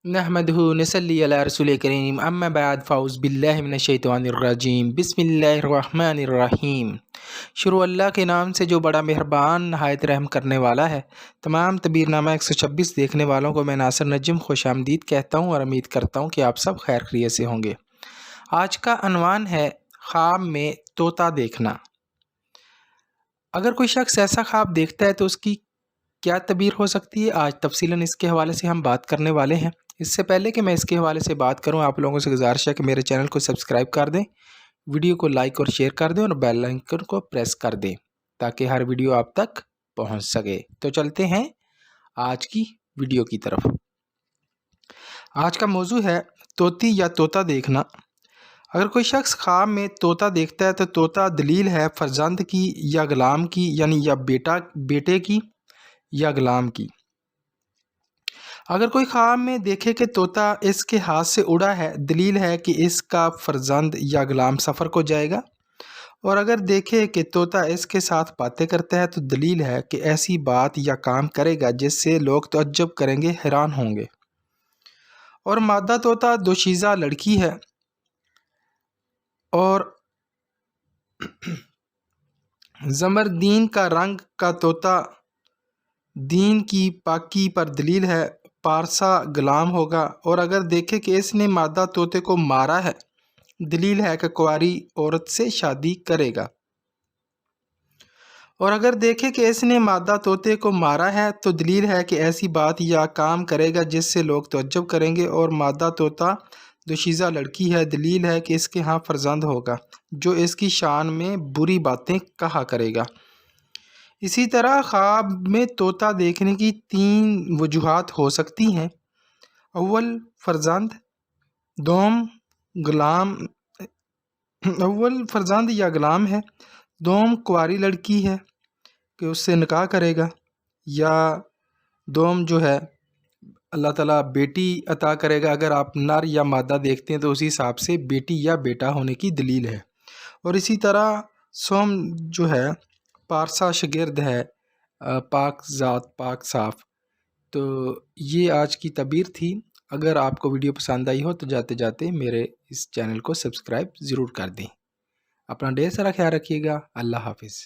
नहमदहु नसल्ली अला रसूल करीम अम्मा बाद फ़ाउज़ बिल्लाहि मिनश्शैतानिर्रजीम बिस्मिल्लाहिर्रहमानिर्रहीम। शुरू अल्लाह के नाम से जो बड़ा मेहरबान नहायत रहम करने वाला है। तमाम तबीरनामा 126 देखने वालों को मैं नासिर नजम खुश आमदीद कहता हूँ और उम्मीद करता हूँ कि आप सब खैर खैरियत से होंगे। आज का अनवान है ख्वाब में तोता देखना। अगर कोई शख्स ऐसा ख्वाब देखता है तो उसकी क्या तबीर हो सकती है, आज तफसीलन इसके हवाले से हम बात करने वाले हैं। इससे पहले कि मैं इसके हवाले से बात करूं, आप लोगों से गुजारिश है कि मेरे चैनल को सब्सक्राइब कर दें, वीडियो को लाइक और शेयर कर दें और बेल आइकन को प्रेस कर दें ताकि हर वीडियो आप तक पहुंच सके। तो चलते हैं आज की वीडियो की तरफ। आज का मौजू है तोती या तोता देखना। अगर कोई शख्स ख्वाब में तोता देखता है तो तोता दलील है फर्जंद की या गुलाम की, यानी या बेटे की या गुलाम की। अगर कोई ख्वाब में देखे कि तोता इसके हाथ से उड़ा है, दलील है कि इसका फर्जंद या गुलाम सफ़र को जाएगा। और अगर देखे कि तोता इसके साथ बातें करता है तो दलील है कि ऐसी बात या काम करेगा जिससे लोग तअज्जुब करेंगे, हैरान होंगे। और मादा तोता दोशीज़ा लड़की है और ज़मरदीन का रंग का तोता दीन की पाकी पर दलील है पारसा गुलाम होगा। और अगर देखे कि इसने मादा तोते को मारा है, दलील है कि कुंवारी औरत से शादी करेगा। और अगर देखे कि इसने मादा तोते को मारा है तो दलील है कि ऐसी बात या काम करेगा जिससे लोग तअज्जुब करेंगे। और मादा तोता दोशीज़ा लड़की है, दलील है कि इसके यहाँ फर्जंद होगा जो इसकी शान में बुरी बातें कहा करेगा। इसी तरह ख्वाब में तोता देखने की 3 वजूहात हो सकती हैं। अव्वल फर्जंद, दोम गुलाम अव्वल फर्जंद या गुलाम है, दोम कुंवारी लड़की है कि उससे निकाह करेगा, या दोम जो है अल्लाह ताला बेटी अता करेगा। अगर आप नर या मादा देखते हैं तो उसी हिसाब से बेटी या बेटा होने की दलील है। और इसी तरह सोम जो है पारसा शागिर्द है, पाक ज़ात पाक साफ़। तो ये आज की तबीर थी। अगर आपको वीडियो पसंद आई हो तो जाते जाते मेरे इस चैनल को सब्सक्राइब ज़रूर कर दें। अपना ढेर सारा ख्याल रखिएगा। अल्लाह हाफिज़।